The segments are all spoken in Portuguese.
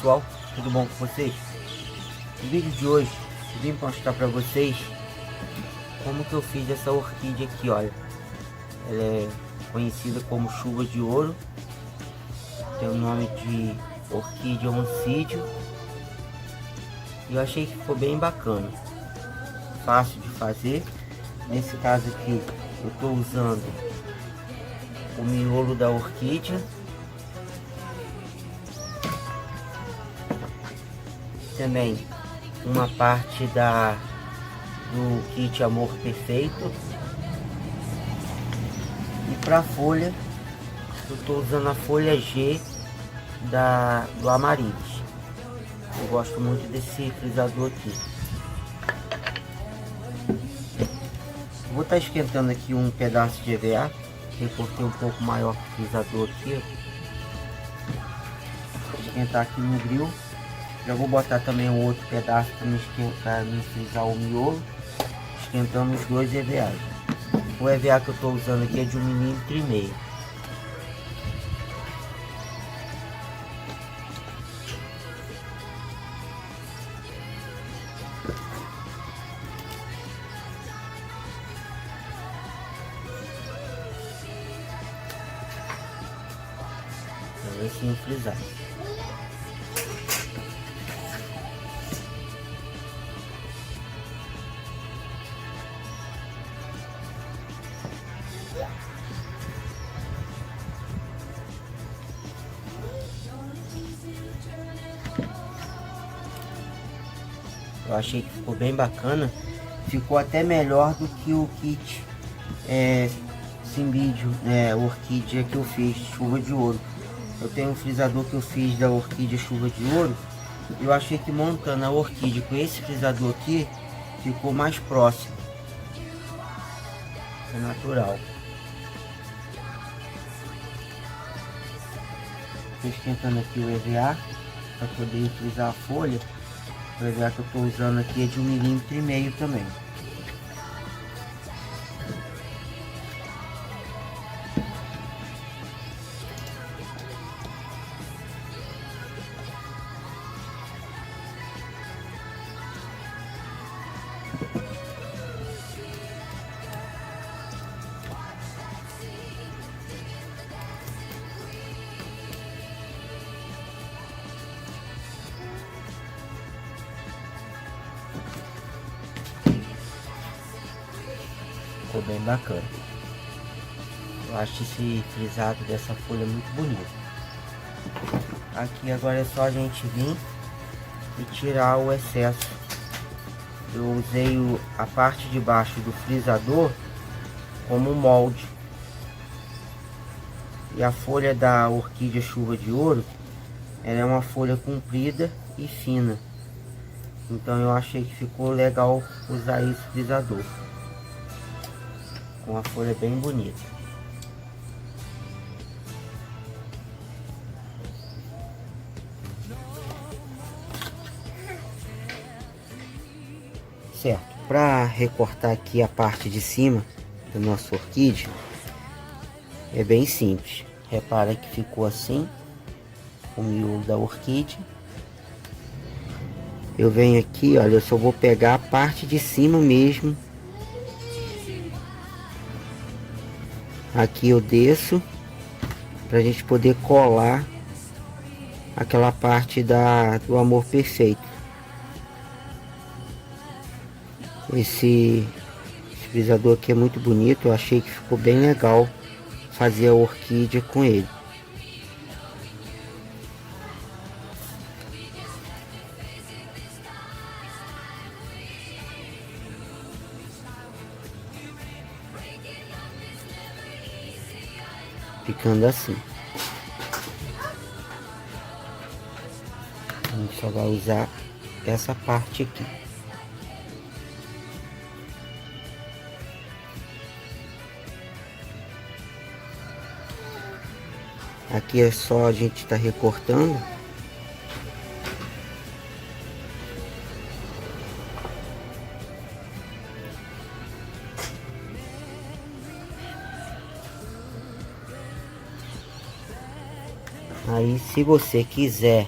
pessoal, tudo bom com vocês? No vídeo de hoje eu vim mostrar para vocês como que eu fiz essa orquídea aqui, olha. Ela é conhecida como chuva de ouro, tem o nome de orquídea oncídio e eu achei que ficou bem bacana, fácil de fazer. Nesse caso aqui eu estou usando o miolo da orquídea, também uma parte do kit Amor Perfeito, e para a folha eu estou usando a folha G do Amaryllis. Eu gosto muito desse frisador aqui. Vou estar esquentando aqui um pedaço de EVA, recortei um pouco maior que o frisador aqui. Vou esquentar aqui no grill. Já vou botar também um outro pedaço para me esquentar, me frisar o miolo. Esquentando os dois EVAs. O EVA que eu estou usando aqui é de 1,5 mm. Assim frisar. Eu achei que ficou bem bacana, ficou até melhor do que o kit Cymbidium, orquídea que eu fiz, chuva de ouro. Eu tenho um frisador que eu fiz da orquídea chuva de ouro. Eu achei que montando a orquídea com esse frisador aqui ficou mais próximo. É natural. Estou esquentando aqui o EVA para poder frisar a folha. O EVA que eu estou usando aqui é de 1,5 mm também. Ficou bem bacana. Eu acho esse frisado dessa folha muito bonito. Aqui agora é só a gente vir e tirar o excesso. Eu usei a parte de baixo do frisador como molde. E a folha da orquídea chuva de ouro, ela é uma folha comprida e fina. Então eu achei que ficou legal usar esse frisador. Com a folha bem bonita. Certo, para recortar aqui a parte de cima da nossa orquídea é bem simples. Repara que ficou assim o miolo da orquídea. Eu venho aqui, olha, eu só vou pegar a parte de cima mesmo. Aqui eu desço para a gente poder colar aquela parte do Amor Perfeito. Esse frisador aqui é muito bonito. Eu achei que ficou bem legal fazer a orquídea com ele. Ficando assim. A gente só vai usar essa parte aqui. Aqui é só a gente estar recortando. Aí, se você quiser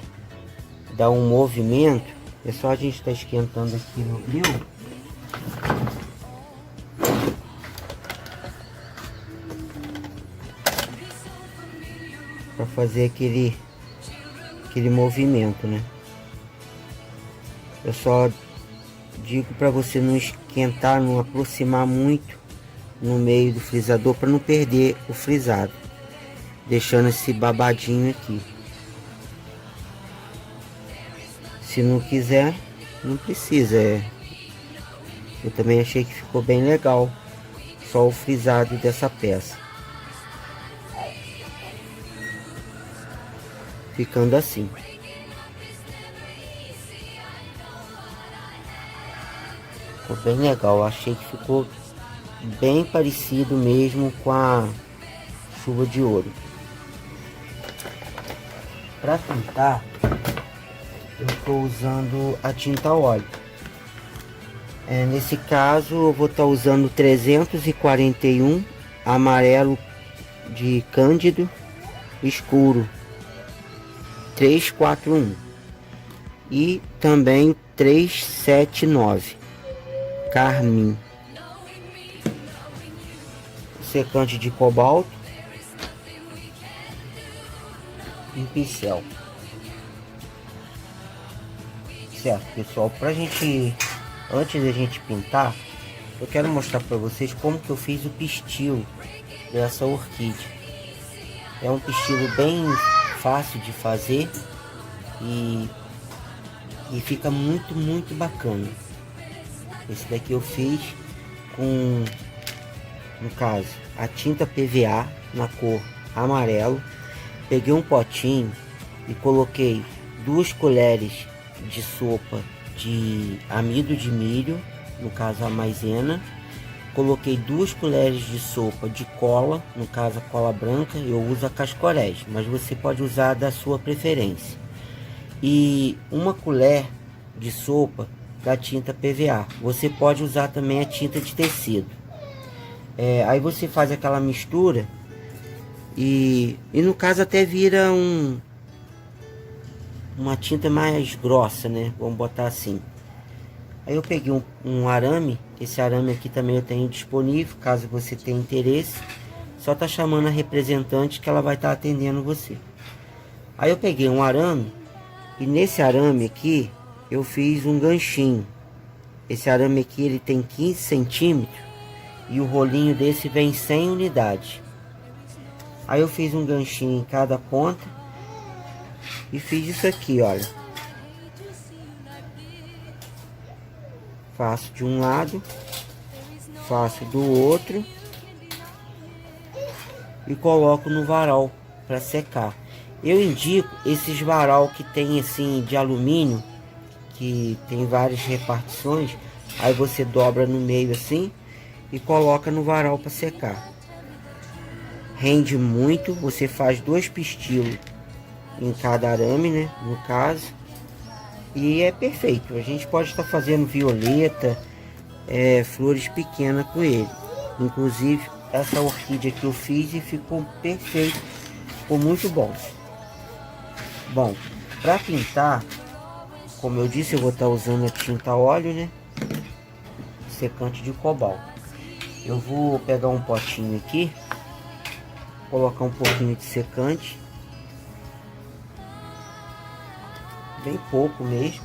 dar um movimento, é só a gente estar esquentando aqui no grill. Para fazer aquele movimento, né? Eu só digo para você não esquentar, não aproximar muito no meio do frisador para não perder o frisado, deixando esse babadinho aqui. Se não quiser, não precisa. Eu também achei que ficou bem legal só o frisado dessa peça, ficando assim. Ficou bem legal, achei que ficou bem parecido mesmo com a chuva de ouro. Para pintar, eu estou usando a tinta óleo. Nesse caso eu vou estar usando 341 amarelo de cândido escuro 341 e também 379 carmim, secante de cobalto e pincel. Certo, pessoal, antes da gente pintar, eu quero mostrar para vocês como que eu fiz o pistilo dessa orquídea. É um pistilo bem fácil de fazer e fica muito bacana. Esse daqui eu fiz com, no caso, a tinta PVA na cor amarelo. Peguei um potinho e coloquei 2 colheres de sopa de amido de milho, no caso a maisena. Coloquei 2 colheres de sopa de cola, no caso a cola branca. Eu uso a Cascorés, mas você pode usar da sua preferência. E 1 colher de sopa da tinta PVA. Você pode usar também a tinta de tecido. Aí você faz aquela mistura e no caso até vira uma tinta mais grossa, né? Vamos botar assim. Aí eu peguei um arame. Esse arame aqui também eu tenho disponível, caso você tenha interesse. Só tá chamando a representante que ela vai estar atendendo você. Aí eu peguei um arame e nesse arame aqui eu fiz um ganchinho. Esse arame aqui ele tem 15 centímetros e o rolinho desse vem 100 unidades. Aí eu fiz um ganchinho em cada ponta e fiz isso aqui, olha. Faço de um lado, faço do outro e coloco no varal para secar. Eu indico esses varal que tem assim de alumínio, que tem várias repartições. Aí você dobra no meio assim e coloca no varal para secar. Rende muito, você faz 2 pistilos em cada arame, né, no caso, e é perfeito. A gente pode estar fazendo violeta, flores pequenas com ele. Inclusive essa orquídea que eu fiz e ficou perfeito, ficou muito bom. Bom, para pintar, como eu disse, eu vou estar usando a tinta óleo, né, secante de cobalto. Eu vou pegar um potinho aqui, colocar um pouquinho de secante, bem pouco mesmo,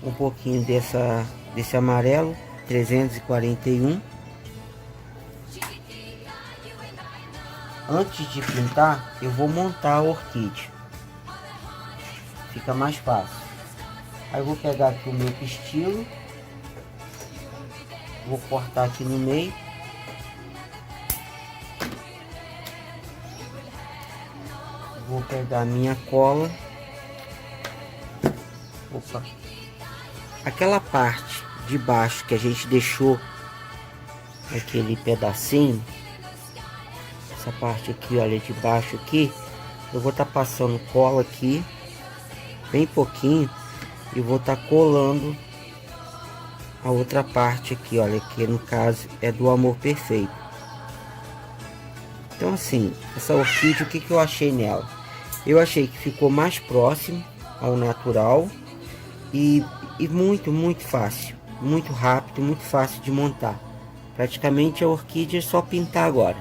um pouquinho desse amarelo 341. Antes de pintar, eu vou montar a orquídea, fica mais fácil. Aí eu vou pegar aqui o meu pistilo, vou cortar aqui no meio. Vou pegar a minha cola. Opa. Aquela parte de baixo que a gente deixou aquele pedacinho, essa parte aqui, olha, de baixo aqui, eu vou estar passando cola aqui, bem pouquinho, e vou estar colando a outra parte aqui, olha, que no caso é do Amor Perfeito. Então assim, essa orquídea, o que eu achei nela? Eu achei que ficou mais próximo ao natural e muito fácil, muito rápido, muito fácil de montar. Praticamente a orquídea é só pintar agora.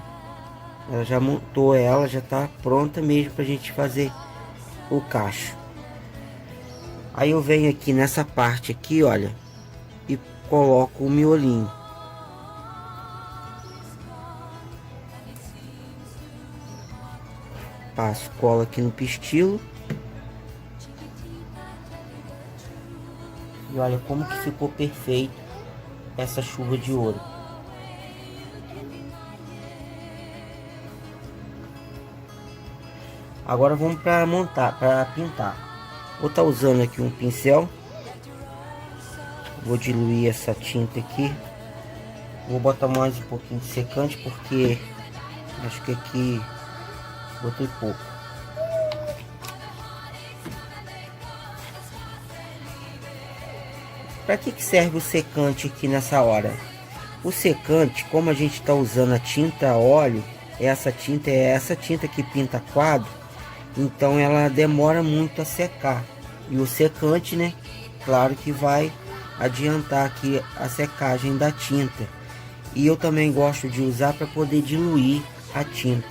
Ela já montou, ela já está pronta mesmo para a gente fazer o cacho. Aí eu venho aqui nessa parte aqui, olha, e coloco o miolinho. Passo cola aqui no pistilo. E olha como que ficou perfeito essa chuva de ouro. Agora vamos para montar, para pintar. Vou estar usando aqui um pincel. Vou diluir essa tinta aqui. Vou botar mais um pouquinho de secante porque acho que aqui botei pouco. Para que serve o secante aqui nessa hora? O secante, como a gente está usando a tinta a óleo, essa tinta que pinta quadro, então ela demora muito a secar. E o secante, né, claro que vai adiantar aqui a secagem da tinta. E eu também gosto de usar para poder diluir a tinta,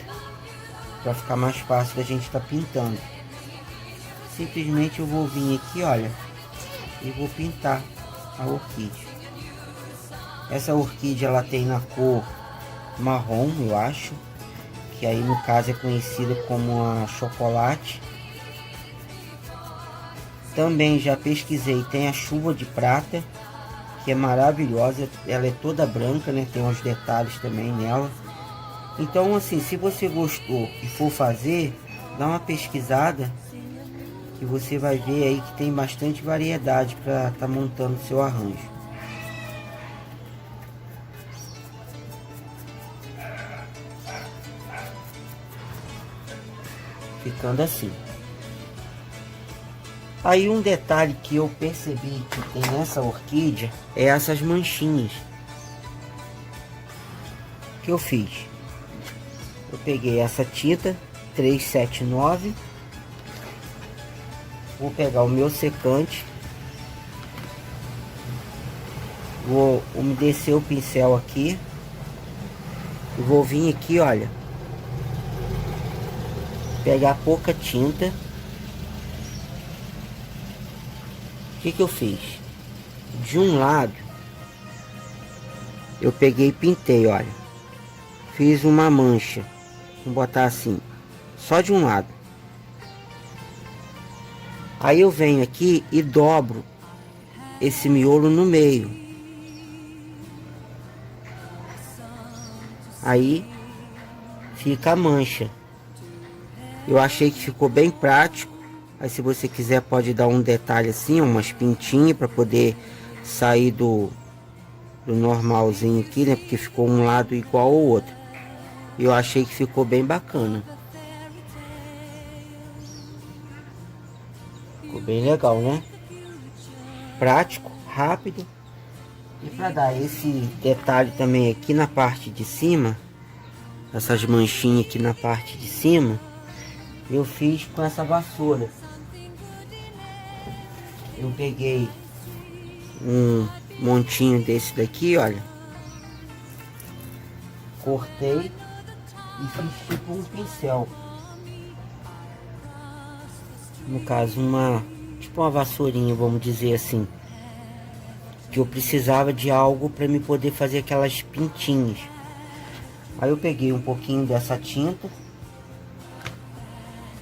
para ficar mais fácil da gente estar pintando. Simplesmente eu vou vir aqui, olha, e vou pintar a orquídea. Essa orquídea ela tem na cor marrom, eu acho, que aí no caso é conhecida como a chocolate. Também já pesquisei, tem a chuva de prata, que é maravilhosa, ela é toda branca, né? Tem uns detalhes também nela. Então assim, se você gostou e for fazer, dá uma pesquisada, que você vai ver aí que tem bastante variedade para estar montando seu arranjo. Ficando assim. Aí um detalhe que eu percebi que tem nessa orquídea é essas manchinhas que eu fiz. Eu peguei essa tinta 379, vou pegar o meu secante, vou umedecer o pincel aqui e vou vir aqui, olha, pegar pouca tinta. O que eu fiz? De um lado eu peguei e pintei, olha, fiz uma mancha, vou botar assim, só de um lado. Aí eu venho aqui e dobro esse miolo no meio. Aí fica a mancha. Eu achei que ficou bem prático. Aí se você quiser pode dar um detalhe assim, umas pintinhas para poder sair do normalzinho aqui, né? Porque ficou um lado igual ao outro. Eu achei que ficou bem bacana. Ficou bem legal, né? Prático, rápido. E para dar esse detalhe também aqui na parte de cima, essas manchinhas aqui na parte de cima, eu fiz com essa vassoura. Eu peguei um montinho desse daqui, olha, cortei e fiz tipo um pincel, no caso tipo uma vassourinha, vamos dizer assim, que eu precisava de algo para me poder fazer aquelas pintinhas. Aí eu peguei um pouquinho dessa tinta,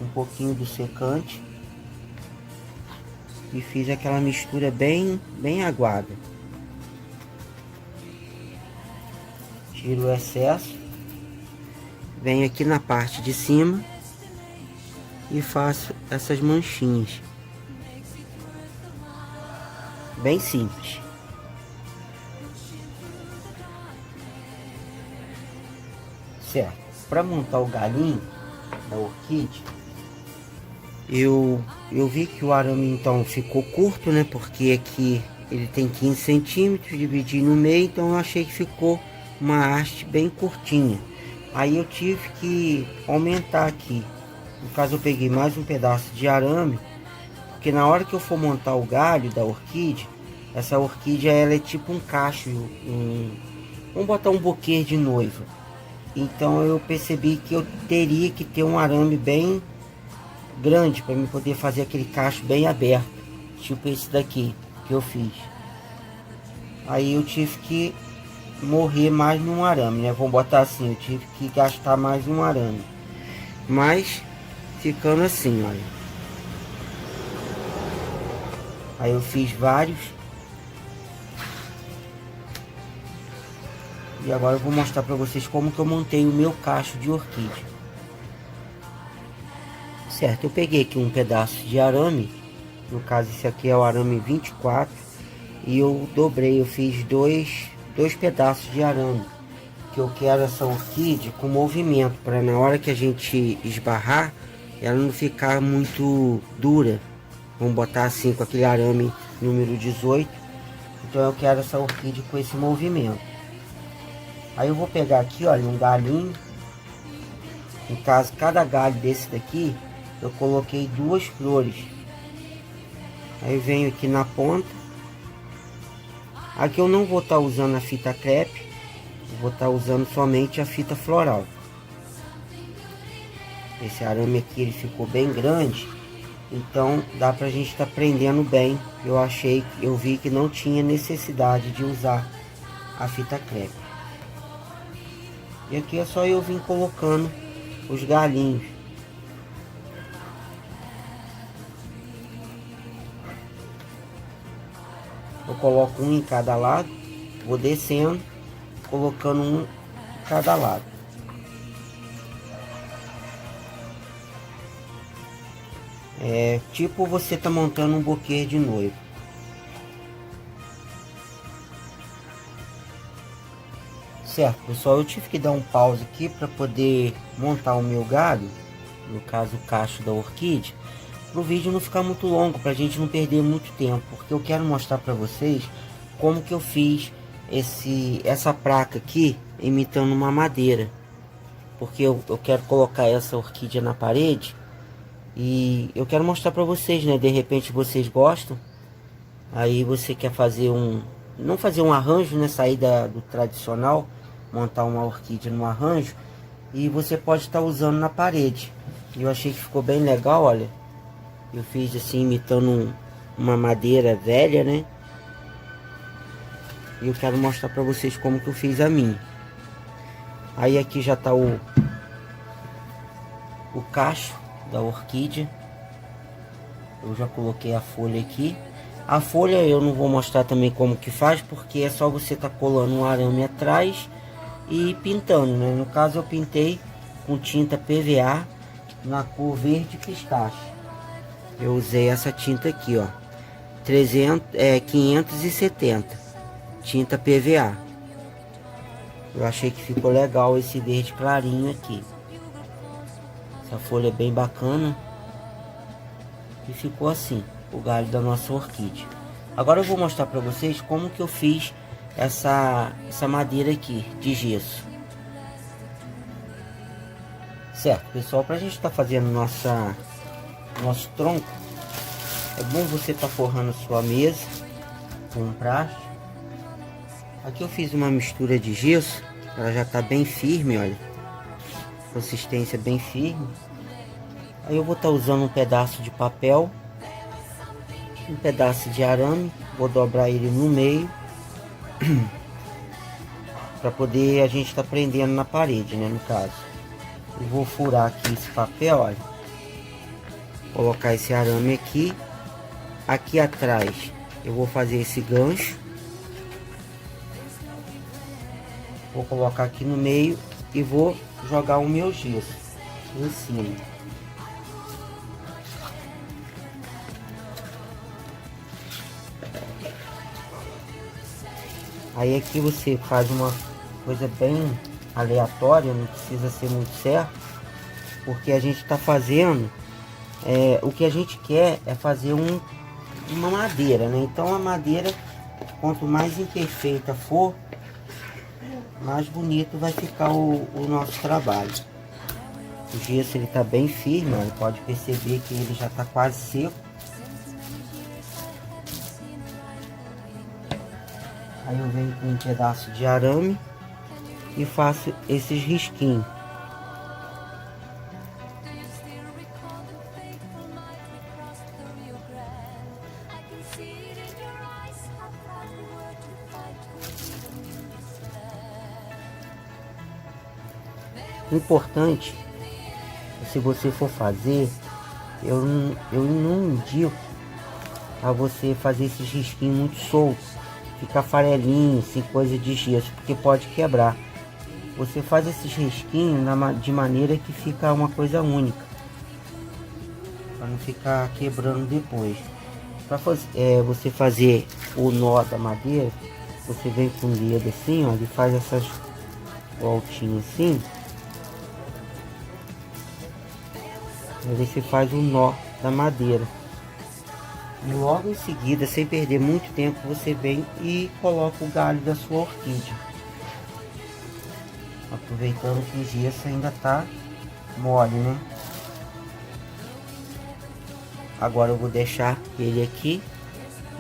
um pouquinho do secante e fiz aquela mistura bem aguada. Tiro o excesso, venho aqui na parte de cima e faço essas manchinhas. Bem simples. Certo. Para montar o galinho da orquídea, eu vi que o arame então ficou curto, né? Porque aqui ele tem 15 centímetros, dividi no meio, então eu achei que ficou uma haste bem curtinha. Aí eu tive que aumentar aqui. No caso eu peguei mais um pedaço de arame Porque na hora que eu for montar o galho da orquídea, essa orquídea ela é tipo um cacho, vamos botar um buquê de noiva. Então eu percebi que eu teria que ter um arame bem grande para me poder fazer aquele cacho bem aberto, tipo esse daqui que eu fiz. Aí eu tive que morrer mais num arame, né? Vamos botar assim, eu tive que gastar mais um arame. Mas ficando assim, olha. Aí eu fiz vários. E agora eu vou mostrar para vocês como que eu montei o meu cacho de orquídea. Certo, eu peguei aqui um pedaço de arame. No caso esse aqui é o arame 24. E eu dobrei, eu fiz dois pedaços de arame. Que eu quero essa orquídea com movimento, para na hora que a gente esbarrar, ela não ficar muito dura. Vamos botar assim com aquele arame número 18. Então eu quero essa orquídea com esse movimento. Aí eu vou pegar aqui, olha, um galinho. No caso, cada galho desse daqui, eu coloquei 2 flores. Aí eu venho aqui na ponta. Aqui eu não vou estar usando a fita crepe. Vou estar usando somente a fita floral. Esse arame aqui ele ficou bem grande. Então dá pra gente estar prendendo bem. Eu vi que não tinha necessidade de usar a fita crepe. E aqui é só eu vir colocando os galinhos. Eu coloco um em cada lado, vou descendo, colocando um em cada lado. É tipo você tá montando um buquê de noiva. Certo, pessoal, eu tive que dar um pause aqui para poder montar o meu galho, no caso o cacho da orquídea, para o vídeo não ficar muito longo, para a gente não perder muito tempo, porque eu quero mostrar para vocês como que eu fiz essa placa aqui imitando uma madeira, porque eu quero colocar essa orquídea na parede e eu quero mostrar para vocês, né? De repente vocês gostam, aí você quer fazer não fazer um arranjo, né? Sair do tradicional, montar uma orquídea no arranjo, e você pode estar usando na parede. Eu achei que ficou bem legal, olha. Eu fiz assim, imitando uma madeira velha, né? E eu quero mostrar para vocês como que eu fiz a minha. Aí aqui já tá o cacho da orquídea. Eu já coloquei a folha aqui. A folha eu não vou mostrar também como que faz, porque é só você tá colando um arame atrás e pintando, né? No caso eu pintei com tinta PVA na cor verde pistache. Eu usei essa tinta aqui, ó, 570, tinta PVA. Eu achei que ficou legal esse verde clarinho aqui. Essa folha é bem bacana. E ficou assim o galho da nossa orquídea. Agora eu vou mostrar para vocês como que eu fiz essa madeira aqui de gesso. Certo, pessoal, para a gente estar fazendo nosso tronco, é bom você estar forrando a sua mesa com um prato. Aqui eu fiz uma mistura de gesso, ela já está bem firme, olha, consistência bem firme. Aí eu vou estar usando um pedaço de papel, um pedaço de arame, vou dobrar ele no meio para poder a gente estar prendendo na parede, né, no caso. Eu vou furar aqui esse papel, olha, colocar esse arame aqui. Aqui atrás eu vou fazer esse gancho, vou colocar aqui no meio e vou jogar o meu gesso em cima. Aí aqui você faz uma coisa bem aleatória, não precisa ser muito certo, porque a gente está fazendo, o que a gente quer é fazer uma madeira, né? Então a madeira, quanto mais imperfeita for, mais bonito vai ficar o nosso trabalho. O gesso ele tá bem firme, ó, pode perceber que ele já tá quase seco. Aí eu venho com um pedaço de arame e faço esses risquinhos. Importante, se você for fazer, eu não indico a você fazer esses risquinhos muito soltos, fica farelinho, sem coisa de gesso, porque pode quebrar. Você faz esses risquinhos de maneira que fica uma coisa única, para não ficar quebrando depois. Para você fazer o nó da madeira, você vem com o dedo assim, ó, ele faz essas voltinhas assim. Aí você faz o nó da madeira. E logo em seguida, sem perder muito tempo, você vem e coloca o galho da sua orquídea. Aproveitando que o gesso ainda tá mole, né? Agora eu vou deixar ele aqui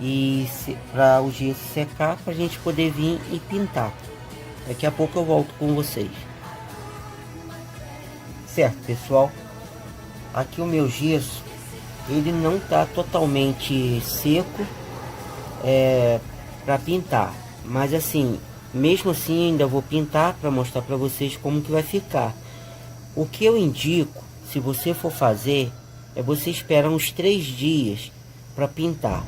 e para o gesso secar, para a gente poder vir e pintar. Daqui a pouco eu volto com vocês. Certo, pessoal? Aqui o meu gesso, ele não tá totalmente seco para pintar, mas assim, mesmo assim ainda vou pintar para mostrar para vocês como que vai ficar. O que eu indico, se você for fazer, é você esperar uns 3 dias para pintar.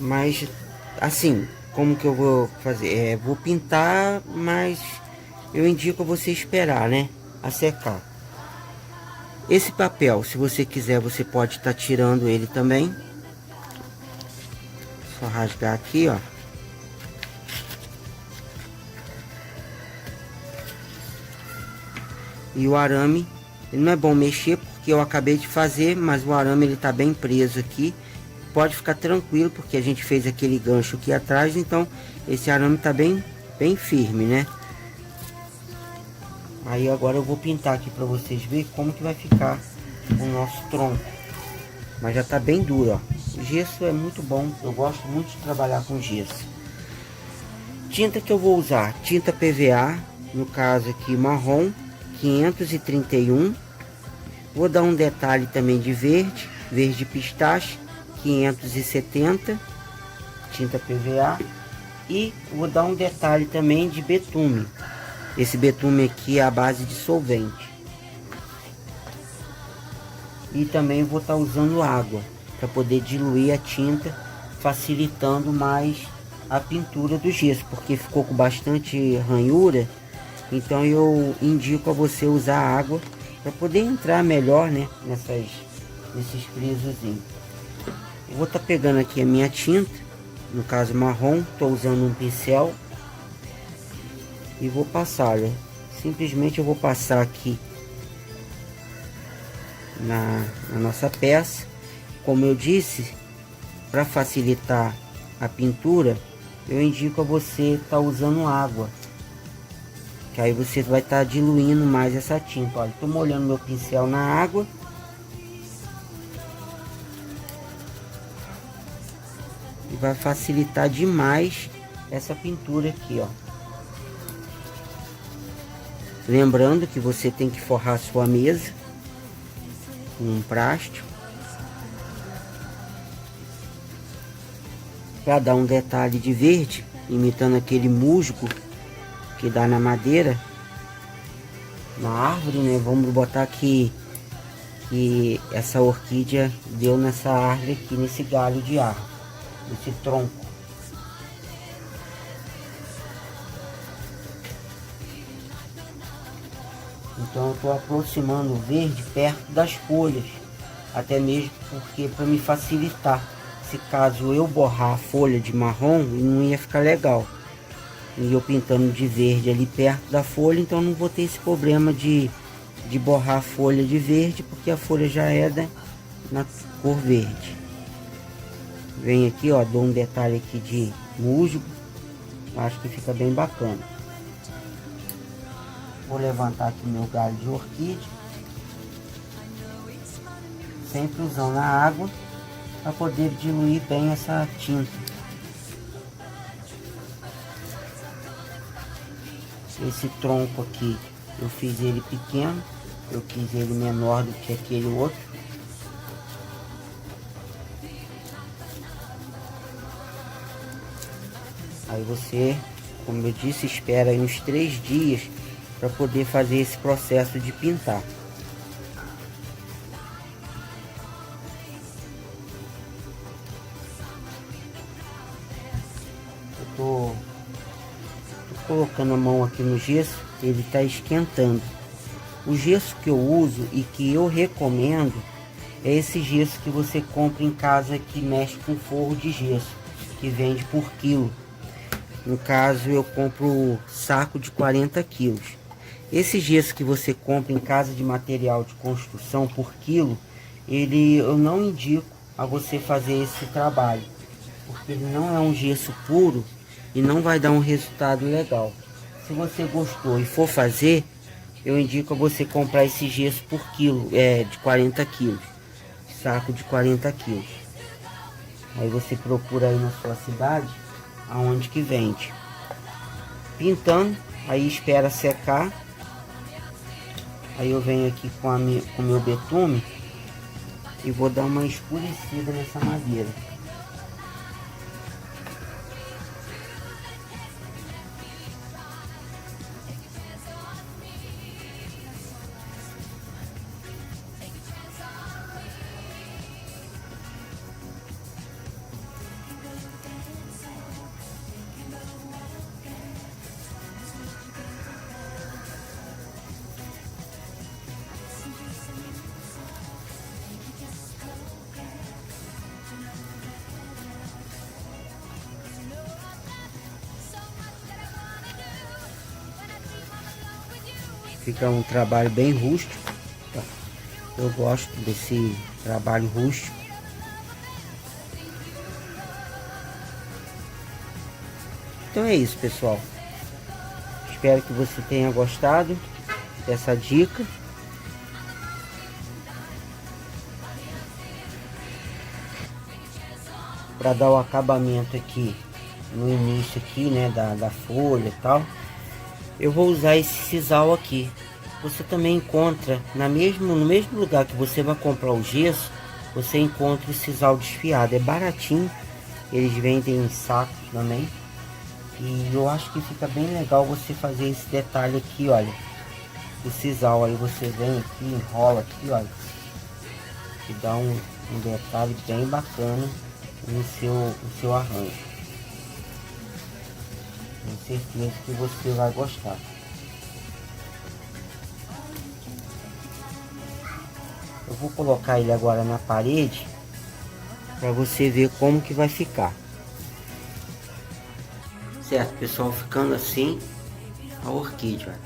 Mas assim, como que eu vou fazer? Vou pintar, mas eu indico você esperar, né, a secar. Esse papel, se você quiser, você pode estar tirando ele também. Só rasgar aqui, ó. E o arame, ele não é bom mexer porque eu acabei de fazer, mas o arame ele tá bem preso aqui. Pode ficar tranquilo porque a gente fez aquele gancho aqui atrás, então esse arame tá bem firme, né? Aí agora eu vou pintar aqui para vocês verem como que vai ficar o nosso tronco. Mas já tá bem duro, ó. O gesso é muito bom, eu gosto muito de trabalhar com gesso. Tinta que eu vou usar, tinta PVA, no caso aqui marrom, 531. Vou dar um detalhe também de verde pistache, 570, tinta PVA. E vou dar um detalhe também de betume. Esse betume aqui é a base de solvente. E também vou estar usando água para poder diluir a tinta, facilitando mais a pintura do gesso, porque ficou com bastante ranhura. Então eu indico a você usar água para poder entrar melhor, né, nesses frisozinhos. Eu vou estar pegando aqui a minha tinta, no caso marrom, estou usando um pincel. E vou passar, olha, simplesmente eu vou passar aqui na nossa peça. Como eu disse, para facilitar a pintura, eu indico a você estar usando água, que aí você vai estar diluindo mais essa tinta. Olha, estou molhando meu pincel na água. E vai facilitar demais essa pintura aqui, ó. Lembrando que você tem que forrar a sua mesa com um plástico para dar um detalhe de verde, imitando aquele musgo que dá na madeira, na árvore, né? Vamos botar aqui que essa orquídea deu nessa árvore aqui, nesse galho de árvore, nesse tronco. Então eu estou aproximando o verde perto das folhas, até mesmo porque para me facilitar, se caso eu borrar a folha de marrom, não ia ficar legal. E eu pintando de verde ali perto da folha, então não vou ter esse problema de borrar a folha de verde, porque a folha já é na cor verde. Vem aqui, ó, dou um detalhe aqui de musgo, acho que fica bem bacana. Vou levantar aqui meu galho de orquídea, sempre usando a água para poder diluir bem essa tinta. Esse tronco aqui, eu fiz ele pequeno, eu quis ele menor do que aquele outro. Aí você, como eu disse, espera aí uns 3 dias para poder fazer esse processo de pintar. Eu tô colocando a mão aqui no gesso, ele está esquentando. O gesso que eu uso e que eu recomendo é esse gesso que você compra em casa, que mexe com forro de gesso, que vende por quilo. No caso, eu compro saco de 40 quilos. Esse gesso que você compra em casa de material de construção por quilo, eu não indico a você fazer esse trabalho, porque ele não é um gesso puro e não vai dar um resultado legal. Se você gostou e for fazer, eu indico a você comprar esse gesso por quilo, de 40 quilos, saco de 40 quilos. Aí você procura aí na sua cidade aonde que vende. Pintando, aí espera secar. Aí eu venho aqui com o meu betume e vou dar uma escurecida nessa madeira. Fica um trabalho bem rústico. Eu gosto desse trabalho rústico. Então é isso, pessoal. Espero que você tenha gostado dessa dica. Para dar o acabamento aqui no início aqui, né, da folha e tal, eu vou usar esse sisal aqui. Você também encontra no mesmo lugar que você vai comprar o gesso, você encontra o sisal desfiado. É baratinho, eles vendem em sacos também. E eu acho que fica bem legal você fazer esse detalhe aqui, olha, o sisal. Aí você vem aqui, enrola aqui, olha, e dá um detalhe bem bacana no seu arranjo. Tenho certeza que você vai gostar. Eu vou colocar ele agora na parede para você ver como que vai ficar. Certo, pessoal, ficando assim a orquídea.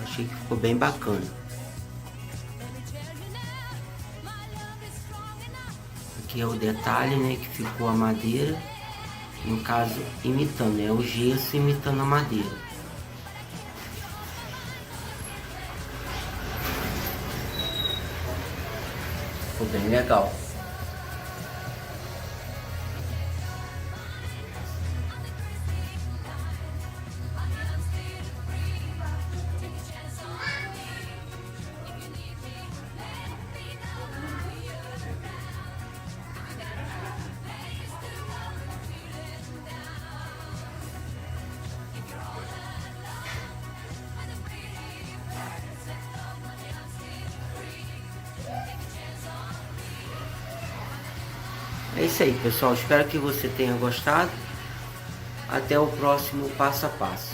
Achei que ficou bem bacana. Aqui é o detalhe, né, que ficou a madeira, no caso imitando, né, o gesso imitando a madeira. Ficou bem legal. É isso aí, pessoal. Espero que você tenha gostado. Até o próximo passo a passo.